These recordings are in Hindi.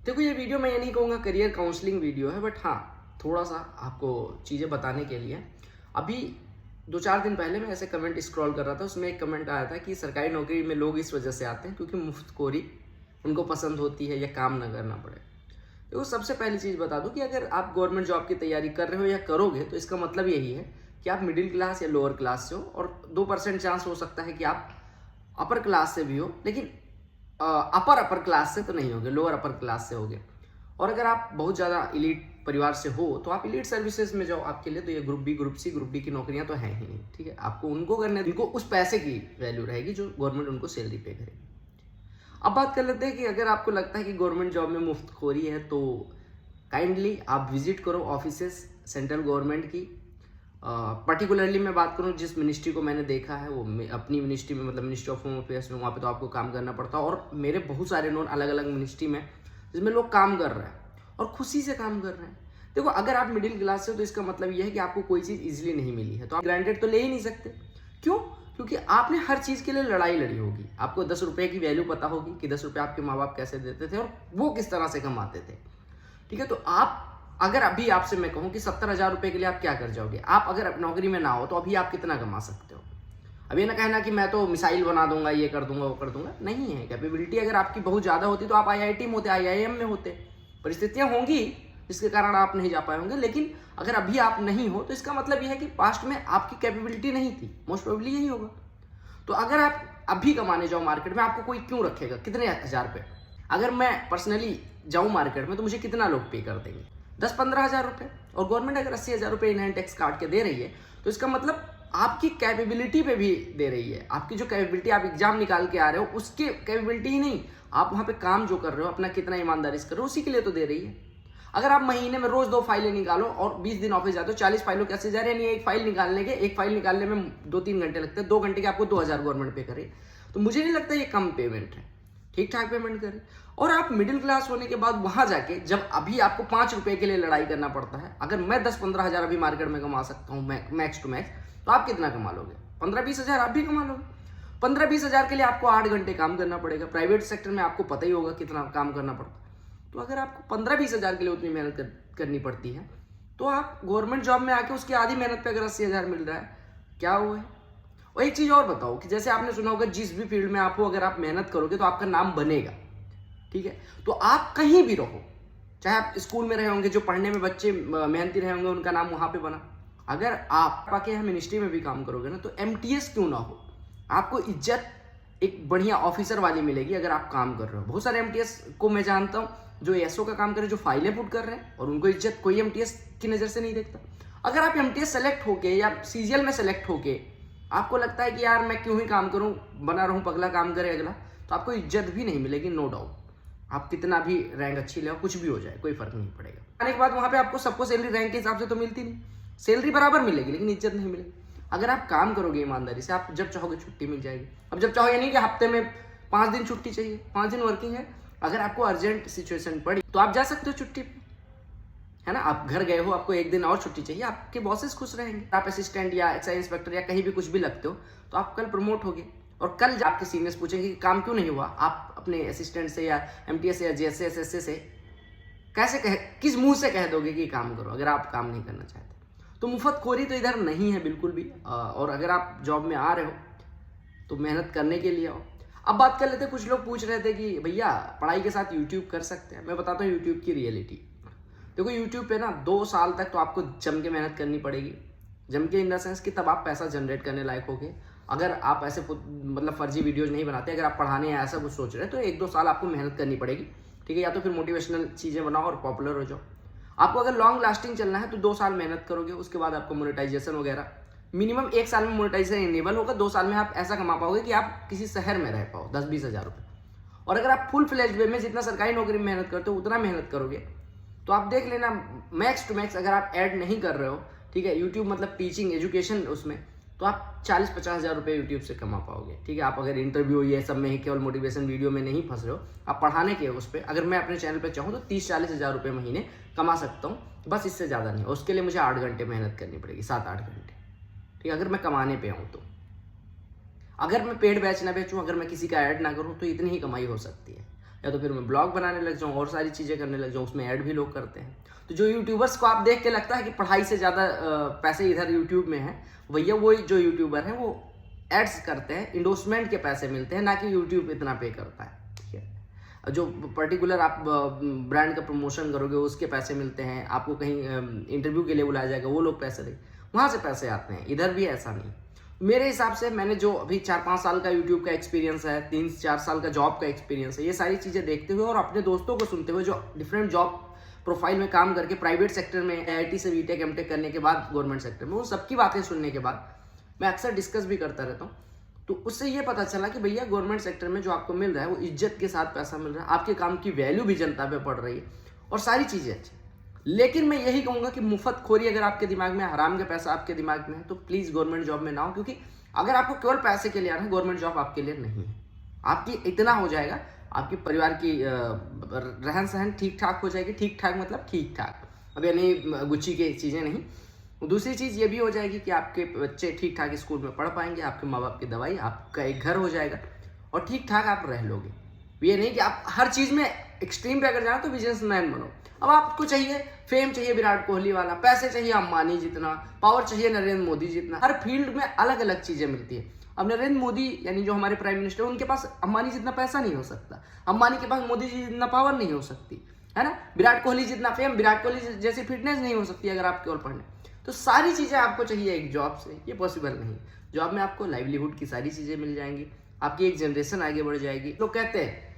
देखो ये वीडियो मैं ये नहीं कहूँगा करियर काउंसलिंग वीडियो है, बट हाँ थोड़ा सा आपको चीज़ें बताने के लिए। अभी 2-4 दिन पहले मैं ऐसे कमेंट स्क्रॉल कर रहा था, उसमें एक कमेंट आया था कि सरकारी नौकरी में लोग इस वजह से आते हैं क्योंकि मुफ्तखोरी उनको पसंद होती है या काम ना करना पड़े। देखो सबसे पहली चीज़ बता दूं कि अगर आप गवर्नमेंट जॉब की तैयारी कर रहे हो या करोगे तो इसका मतलब यही है कि आप मिडिल क्लास या लोअर क्लास से हो, और 2% चांस हो सकता है कि आप अपर क्लास से भी हो, लेकिन अपर क्लास से तो नहीं होगे, लोअर अपर क्लास से होगे। और अगर आप बहुत ज़्यादा इलीट परिवार से हो तो आप इलीट सर्विसेज में जाओ। आपके लिए तो ये group B, group C, group D की नौकरियां तो हैं ही नहीं, ठीक है। आपको उनको करने, उनको उस पैसे की वैल्यू रहेगी जो गवर्नमेंट उनको सैलरी पे करेगी। अब बात कर लेते हैं कि अगर आपको लगता है कि गवर्नमेंट जॉब में मुफ्तखोरी है तो काइंडली आप विजिट करो ऑफिसेस सेंट्रल गवर्नमेंट की। पर्टिकुलरली मैं बात करूँ जिस मिनिस्ट्री को मैंने देखा है वो अपनी मिनिस्ट्री में, मतलब मिनिस्ट्री ऑफ होम अफेयर्स में, वहाँ पे तो आपको काम करना पड़ता है। और मेरे बहुत सारे नोन अलग अलग मिनिस्ट्री में जिसमें लोग काम कर रहे हैं और खुशी से काम कर रहे हैं। देखो अगर आप मिडिल क्लास से हो तो इसका मतलब यह है कि आपको कोई चीज़ ईजिली नहीं मिली है तो आप ग्रांटेड तो ले ही नहीं सकते। क्यों? क्योंकि आपने हर चीज़ के लिए लड़ाई लड़ी होगी। आपको 10 रुपये की वैल्यू पता होगी कि 10 रुपये आपके माँ बाप कैसे देते थे और वो किस तरह से कमाते थे, ठीक है। तो आप अगर अभी आपसे मैं कहूँ कि 70,000 रुपये के लिए आप क्या कर जाओगे, आप अगर नौकरी में ना हो तो अभी आप कितना कमा सकते हो। अब ये ना कहना कि मैं तो मिसाइल बना दूंगा, ये कर दूंगा, वो कर दूंगा, नहीं है। कैपेबिलिटी अगर आपकी बहुत ज़्यादा होती तो आप IIT में होते, IIM में होते। परिस्थितियाँ होंगी जिसके कारण आप नहीं जा पाए होंगे, लेकिन अगर अभी आप नहीं हो तो इसका मतलब यह है कि पास्ट में आपकी कैपेबिलिटी नहीं थी, मोस्ट प्रोबेबली यही होगा। तो अगर आप अभी कमाने जाओ मार्केट में, आपको कोई क्यों रखेगा, कितने हज़ार पे। अगर मैं पर्सनली जाऊँ मार्केट में तो मुझे कितना लोग पे कर देंगे, 10-15 हज़ार रुपये। और गवर्नमेंट अगर 80,000 रुपये इन हैंड टैक्स काट के दे रही है तो इसका मतलब आपकी कैपेबिलिटी पे भी दे रही है। आपकी जो कैपेबिलिटी, आप एग्जाम निकाल के आ रहे हो उसके कैपेबिलिटी ही नहीं, आप वहाँ पे काम जो कर रहे हो, अपना कितना ईमानदारी से कर रहे हो, उसी के लिए तो दे रही है। अगर आप महीने में रोज 2 फाइलें निकालो और 20 दिन ऑफिस जाते हो, 40 फाइलों के 80,000, यानी एक फाइल निकालने में 2-3 घंटे लगते हैं, 2 घंटे के आपको 2,000 गवर्नमेंट पे करे, तो मुझे नहीं लगता ये कम पेमेंट है, ठीक ठाक पेमेंट करे। और आप मिडिल क्लास होने के बाद वहां जाके जब अभी आपको 5 रुपए के लिए लड़ाई करना पड़ता है, अगर मैं 10-15 हज़ार अभी मार्केट में कमा सकता हूँ मैक्स टू मैक्स, तो आप कितना कमा लोगे? 15-20 हज़ार आप भी कमा लोगे। 15-20 हज़ार के लिए आपको 8 घंटे काम करना पड़ेगा। प्राइवेट सेक्टर में आपको पता ही होगा कितना काम करना पड़ता है। तो अगर आपको 15-20 हज़ार के लिए उतनी मेहनत करनी पड़ती है तो आप गवर्नमेंट जॉब में आके उसकी आधी मेहनत पे अगर 80,000 मिल रहा है, क्या हुआ है। और एक चीज़ और बताओ कि जैसे आपने सुना होगा जिस भी फील्ड में आप हो, अगर आप मेहनत करोगे तो आपका नाम बनेगा, ठीक है। तो आप कहीं भी रहो, चाहे आप स्कूल में रहे होंगे, जो पढ़ने में बच्चे मेहनती रहे होंगे उनका नाम वहाँ पे बना। अगर आप आके यहाँ मिनिस्ट्री में भी काम करोगे ना तो MTS क्यों ना हो, आपको इज्जत एक बढ़िया ऑफिसर वाली मिलेगी अगर आप काम कर रहे हो। बहुत सारे MTS को मैं जानता हूँ जो SO का काम कर रहे हैं, जो फाइलें पुट कर रहे हैं, और उनको इज्जत कोई MTS की नज़र से नहीं देखता। अगर आप MTS सेलेक्ट होके या CGL में सेलेक्ट होके आपको लगता है कि यार मैं क्यों ही काम करूं, बना रहूं पगला, काम करे अगला, तो आपको इज्जत भी नहीं मिलेगी, नो डाउट। आप कितना भी रैंक अच्छी ले, कुछ भी हो जाए, कोई फर्क नहीं पड़ेगा। आने के बाद वहां पे आपको सबको सैलरी रैंक के हिसाब से तो मिलती नहीं, सैलरी बराबर मिलेगी लेकिन इज्जत नहीं मिलेगी। अगर आप काम करोगे ईमानदारी से, आप जब चाहोगे छुट्टी मिल जाएगी। अब जब चाहो, ये नहीं कि हफ्ते में 5 दिन छुट्टी चाहिए, 5 दिन वर्किंग है। अगर आपको अर्जेंट सिचुएशन पड़ी तो आप जा सकते हो छुट्टी पे, है ना। आप घर गए हो, आपको 1 दिन और छुट्टी चाहिए, आपके बॉसेस खुश रहेंगे। आप असिस्टेंट या एक्साइज इंस्पेक्टर या कहीं भी कुछ भी लगते हो तो आप कल प्रमोट होगे, और कल आपके सीनियर्स पूछेंगे कि काम क्यों नहीं हुआ, आप अपने असिस्टेंट से या MTS या JSA SSA से किस मुंह से कह दोगे कि काम करो अगर आप काम नहीं करना चाहते। तो मुफ्तखोरी तो इधर नहीं है बिल्कुल भी। और अगर आप जॉब में आ रहे हो तो मेहनत करने के लिए आओ। अब बात कर लेते हैं, कुछ लोग पूछ रहे थे कि भैया पढ़ाई के साथ यूट्यूब कर सकते हैं। मैं बताता हूँ यूट्यूब की रियलिटी। देखो यूट्यूब पे ना 2 साल तक तो आपको जम के मेहनत करनी पड़ेगी। जम के इन द सेंस कि तब आप पैसा जनरेट करने लायक होगे। अगर आप ऐसे मतलब फर्जी वीडियोज नहीं बनाते, अगर आप पढ़ाने या ऐसा कुछ सोच रहे हैं तो 1-2 साल आपको मेहनत करनी पड़ेगी, ठीक है। या तो फिर मोटिवेशनल चीज़ें बनाओ और पॉपुलर हो जाओ। आपको अगर लॉन्ग लास्टिंग चलना है तो 2 साल मेहनत करोगे, उसके बाद आपको मोनेटाइजेशन वगैरह, मिनिमम 1 साल में मोनेटाइजेशन इनेबल होगा, 2 साल में आप ऐसा कमा पाओगे कि आप किसी शहर में रह पाओ 10-20 हज़ार रुपये। और अगर आप फुल फ्लेज्ड वे में जितना सरकारी नौकरी में मेहनत करते हो उतना मेहनत करोगे तो आप देख लेना, मैक्स टू मैक्स अगर आप ऐड नहीं कर रहे हो, ठीक है, यूट्यूब मतलब टीचिंग एजुकेशन उसमें, तो आप 40-50 हज़ार रुपये यूट्यूब से कमा पाओगे, ठीक है। आप अगर इंटरव्यू ये सब में ही केवल मोटिवेशन वीडियो में नहीं फंस रहे हो, आप पढ़ाने के उस पर, अगर मैं अपने चैनल पे चाहूँ तो 30-40 हज़ार रुपये महीने कमा सकता हूँ, बस इससे ज़्यादा नहीं। उसके लिए मुझे 8 घंटे मेहनत करनी पड़ेगी, 7-8 घंटे, ठीक है, अगर मैं कमाने पे आऊँ तो। अगर मैं पेड बैच ना बेचूँ, अगर मैं किसी का ऐड ना करूँ तो इतनी ही कमाई हो सकती है। या तो फिर मैं ब्लॉग बनाने लग जाऊँ और सारी चीज़ें करने लग जाऊँ, उसमें ऐड भी लोग करते हैं। तो जो यूट्यूबर्स को आप देख के लगता है कि पढ़ाई से ज़्यादा पैसे इधर यूट्यूब में है, भैया वो जो यूट्यूबर हैं वो एड्स करते हैं, इंडोर्समेंट के पैसे मिलते हैं, ना कि यूट्यूब इतना पे करता है। ठीक है, जो पर्टिकुलर आप ब्रांड का प्रमोशन करोगे उसके पैसे मिलते हैं, आपको कहीं इंटरव्यू के लिए बुलाया जाएगा वो लोग पैसे देंगे, वहाँ से पैसे आते हैं। इधर भी ऐसा नहीं। मेरे हिसाब से मैंने जो अभी 4-5 साल का यूट्यूब का एक्सपीरियंस है, 3-4 साल का जॉब का एक्सपीरियंस है, ये सारी चीज़ें देखते हुए और अपने दोस्तों को सुनते हुए जो डिफरेंट जॉब प्रोफाइल में काम करके प्राइवेट सेक्टर में IIT से बीटेक एमटेक करने के बाद गवर्नमेंट सेक्टर में, उन सबकी बातें सुनने के बाद मैं अक्सर डिस्कस भी करता रहता हूँ। तो उससे ये पता चला कि भैया गवर्नमेंट सेक्टर में जो आपको मिल रहा है वो इज्जत के साथ पैसा मिल रहा है, आपके काम की वैल्यू भी जनता पे पड़ रही है और सारी चीज़ें अच्छी। लेकिन मैं यही कहूँगा कि मुफ्तखोरी अगर आपके दिमाग में, हराम का पैसा आपके दिमाग में है, तो प्लीज़ गवर्नमेंट जॉब में ना हो, क्योंकि अगर आपको केवल पैसे के लिए आना है, गवर्नमेंट जॉब आपके लिए नहीं है। आपकी इतना हो जाएगा, आपकी परिवार की रहन सहन ठीक ठाक हो जाएगी। ठीक ठाक मतलब ठीक ठाक, अब ये नहीं गुच्ची की चीज़ें नहीं। दूसरी चीज़ ये भी हो जाएगी कि आपके बच्चे ठीक ठाक स्कूल में पढ़ पाएंगे, आपके माँ बाप की दवाई, आपका एक घर हो जाएगा और ठीक ठाक आप रह लोगे। ये नहीं कि आप हर चीज़ में एक्सट्रीम पे अगर जाना तो बिजनेसमैन बनो। अब आपको चाहिए फेम, चाहिए विराट कोहली वाला, पैसे चाहिए अंबानी जितना, पावर चाहिए नरेंद्र मोदी जितना। हर फील्ड में अलग अलग चीज़ें मिलती है। अब नरेंद्र मोदी यानी जो हमारे प्राइम मिनिस्टर, उनके पास अंबानी जितना पैसा नहीं हो सकता, अंबानी के पास मोदी जी जितना पावर नहीं हो सकती, है ना। विराट कोहली जितना फेम, विराट कोहली जैसी फिटनेस नहीं हो सकती अगर आप केवल पढ़ने। तो सारी चीज़ें आपको चाहिए एक जॉब से, ये पॉसिबल नहीं। जॉब में आपको लाइवलीहुड की सारी चीज़ें मिल जाएंगी, आपकी एक जनरेशन आगे बढ़ जाएगी। लोग कहते हैं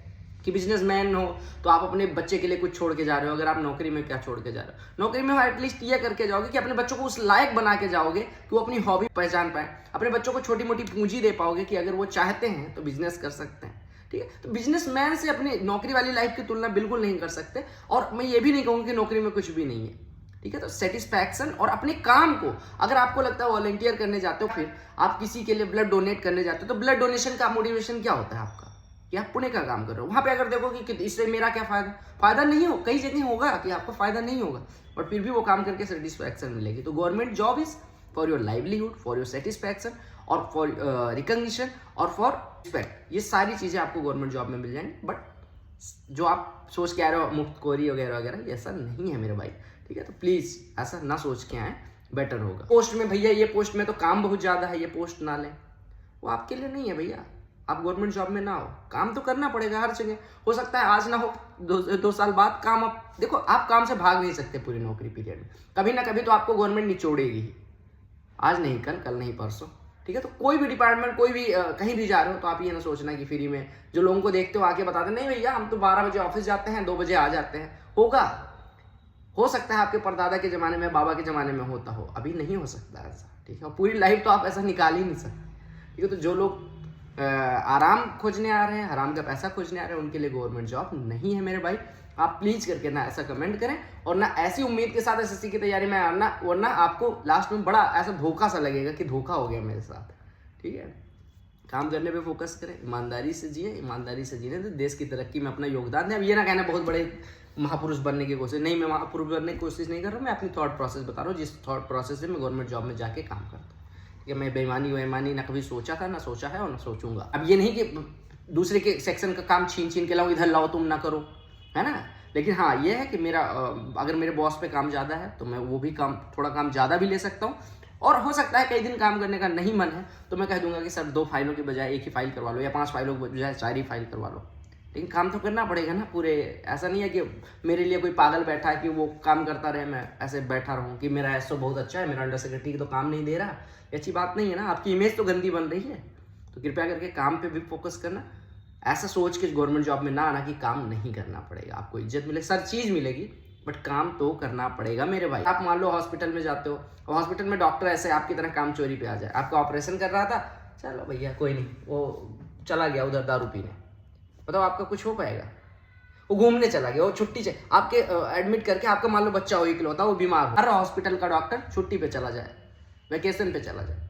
कि बिजनेसमैन हो तो आप अपने बच्चे के लिए कुछ छोड़ के जा रहे हो। अगर आप नौकरी में क्या छोड़ के जा रहे हो, नौकरी में एटलीस्ट ये करके जाओगे कि अपने बच्चों को उस लायक बना के जाओगे कि वो अपनी हॉबी पहचान पाए, अपने बच्चों को छोटी मोटी पूंजी दे पाओगे कि अगर वो चाहते हैं तो बिजनेस कर सकते हैं। ठीक है, तो बिजनेसमैन से अपनी नौकरी वाली लाइफ की तुलना बिल्कुल नहीं कर सकते। और मैं ये भी नहीं कहूँगा कि नौकरी में कुछ भी नहीं है। ठीक है, तो सेटिस्फैक्शन और अपने काम को, अगर आपको लगता है वॉलंटियर करने जाते हो, फिर आप किसी के लिए ब्लड डोनेट करने जाते हो, तो ब्लड डोनेशन का मोटिवेशन क्या होता है आपका कि आप पुण्य का काम कर रहे हो। वहां पे अगर देखोगे कि इससे मेरा क्या फायदा नहीं हो, कई जगह होगा कि आपको फायदा नहीं होगा, और फिर भी वो काम करके सेटिस्फैक्शन मिलेगी। तो government job is for your livelihood, for your satisfaction और फॉर रिकॉग्निशन और फॉर रिस्पेक्ट। ये सारी चीजें आपको गवर्नमेंट जॉब में मिल जाएंगी। बट जो आप सोच के आ रहे हो मुफ्तखोरी वगैरह वगैरह, ऐसा नहीं है मेरे भाई। ठीक है, तो प्लीज ऐसा ना सोच के आए, बेटर होगा। पोस्ट में भैया ये पोस्ट में तो काम बहुत ज्यादा है, ये पोस्ट ना लें, वो आपके लिए नहीं है भैया। आप गवर्नमेंट जॉब में ना हो, काम तो करना पड़ेगा हर जगह। हो सकता है आज ना हो, दो साल बाद काम। आप देखो, आप काम से भाग नहीं सकते पूरी नौकरी पीरियड में, कभी ना कभी तो आपको गवर्नमेंट निचोड़ेगी ही, आज नहीं कल, कल नहीं परसों। ठीक है, तो कोई भी डिपार्टमेंट, कोई भी कहीं भी जा रहे हो तो आप ये ना सोचना कि फ्री में, जो लोगों को देखते हो आके बताते नहीं भैया हम तो 12 बजे ऑफिस जाते हैं, 2 बजे आ जाते हैं। होगा, हो सकता है आपके परदादा के ज़माने में, बाबा के ज़माने में होता हो, अभी नहीं हो सकता ऐसा। ठीक है, पूरी लाइफ तो आप ऐसा निकाल ही नहीं सकते। ठीक है, तो जो लोग आराम खोजने आ रहे हैं, हराम का पैसा खोजने आ रहे हैं, उनके लिए गवर्नमेंट जॉब नहीं है मेरे भाई। आप प्लीज करके ना ऐसा कमेंट करें और ना ऐसी उम्मीद के साथ एसएससी की तैयारी में आना, वरना आपको लास्ट में बड़ा ऐसा धोखा सा लगेगा कि धोखा हो गया मेरे साथ। ठीक है, काम करने पे फोकस करें, ईमानदारी से जिए, ईमानदारी से जीने तो देश की तरक्की में अपना योगदान दें। अब ये ना कहना बहुत बड़े महापुरुष बनने की कोशिश नहीं, मैं महापुरुष बनने की कोशिश नहीं कर रहा हूँ, मैं अपनी थॉट प्रोसेस बता रहा हूँ, जिस थॉट प्रोसेस से मैं गवर्नमेंट जॉब में जाके काम करता हूँ। कि मैं बेईमानी ना कभी सोचा था, ना सोचा है और ना सोचूंगा। अब ये नहीं कि दूसरे के सेक्शन का काम छीन के लाओ, इधर लाओ तुम ना करो, है ना। लेकिन हाँ ये है कि मेरा अगर मेरे बॉस पे काम ज़्यादा है तो मैं वो भी काम, थोड़ा काम ज़्यादा भी ले सकता हूँ। और हो सकता है कई दिन काम करने का नहीं मन है तो मैं कह दूंगा कि सर 2 फाइलों के बजाय 1 ही फाइल करवा लो, या 5 फाइलों के बजाय 4 ही फाइल करवा लो। लेकिन काम तो करना पड़ेगा ना पूरे। ऐसा नहीं है कि मेरे लिए कोई पागल बैठा है कि वो काम करता रहे, मैं ऐसे बैठा रहूँ कि मेरा एसओ बहुत अच्छा है, मेरा अंडर सेक्रेटरी तो काम नहीं दे रहा। ये अच्छी बात नहीं है ना, आपकी इमेज तो गंदी बन रही है। तो कृपया करके काम पे भी फोकस करना, ऐसा सोच के गवर्नमेंट जॉब में ना आना कि काम नहीं करना पड़ेगा, आपको इज्जत मिलेगी, हर चीज़ मिलेगी, बट काम तो करना पड़ेगा मेरे भाई। आप मान लो हॉस्पिटल में जाते हो और हॉस्पिटल में डॉक्टर ऐसे आपकी तरह काम चोरी पे आ जाए, आपका ऑपरेशन कर रहा था, चलो भैया कोई नहीं, वो चला गया उधर दारू पीने, बताओ आपका कुछ हो पाएगा? वो घूमने चला गया, वो छुट्टी से आपके एडमिट करके, आपका मान लो बच्चा हो इकलौता, वो बीमार हो, हर हॉस्पिटल का डॉक्टर छुट्टी पे चला जाए, वेकेशन पे चला जाए,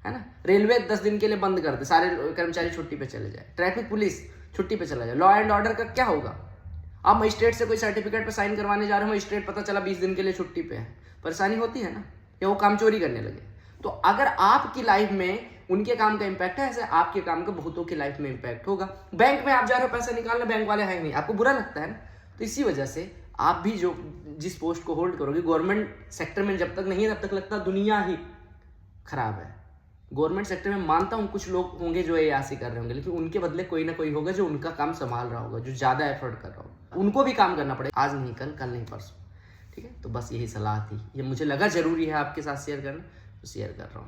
है ना। रेलवे 10 दिन के लिए बंद कर दे, सारे कर्मचारी छुट्टी पे चले जाए, ट्रैफिक पुलिस छुट्टी पे चला जाए, लॉ एंड ऑर्डर का क्या होगा? आप मजिस्ट्रेट से कोई सर्टिफिकेट पे साइन करवाने जा रहे हो, मजिस्ट्रेट पता चला 20 दिन के लिए छुट्टी पे है, परेशानी होती है ना, या वो काम चोरी करने लगे। तो अगर आपकी लाइफ में उनके काम का इम्पैक्ट है, ऐसे आपके काम का बहुतों की लाइफ में इम्पैक्ट होगा। बैंक में आप जा रहे हो पैसा निकालने, बैंक वाले हैं नहीं, आपको बुरा लगता है ना। तो इसी वजह से आप भी जो जिस पोस्ट को होल्ड करोगे, गवर्नमेंट सेक्टर में जब तक नहीं है तब तक लगता दुनिया ही खराब है। गवर्नमेंट सेक्टर में मानता हूँ कुछ लोग होंगे जो ऐसे कर रहे होंगे, लेकिन उनके बदले कोई ना कोई होगा जो उनका काम संभाल रहा होगा, जो ज़्यादा एफर्ट कर रहा होगा। उनको भी काम करना पड़ेगा, आज नहीं कल, कल नहीं परसों। ठीक है, तो बस यही सलाह थी, ये मुझे लगा ज़रूरी है आपके साथ शेयर करना, तो शेयर कर रहा हूँ।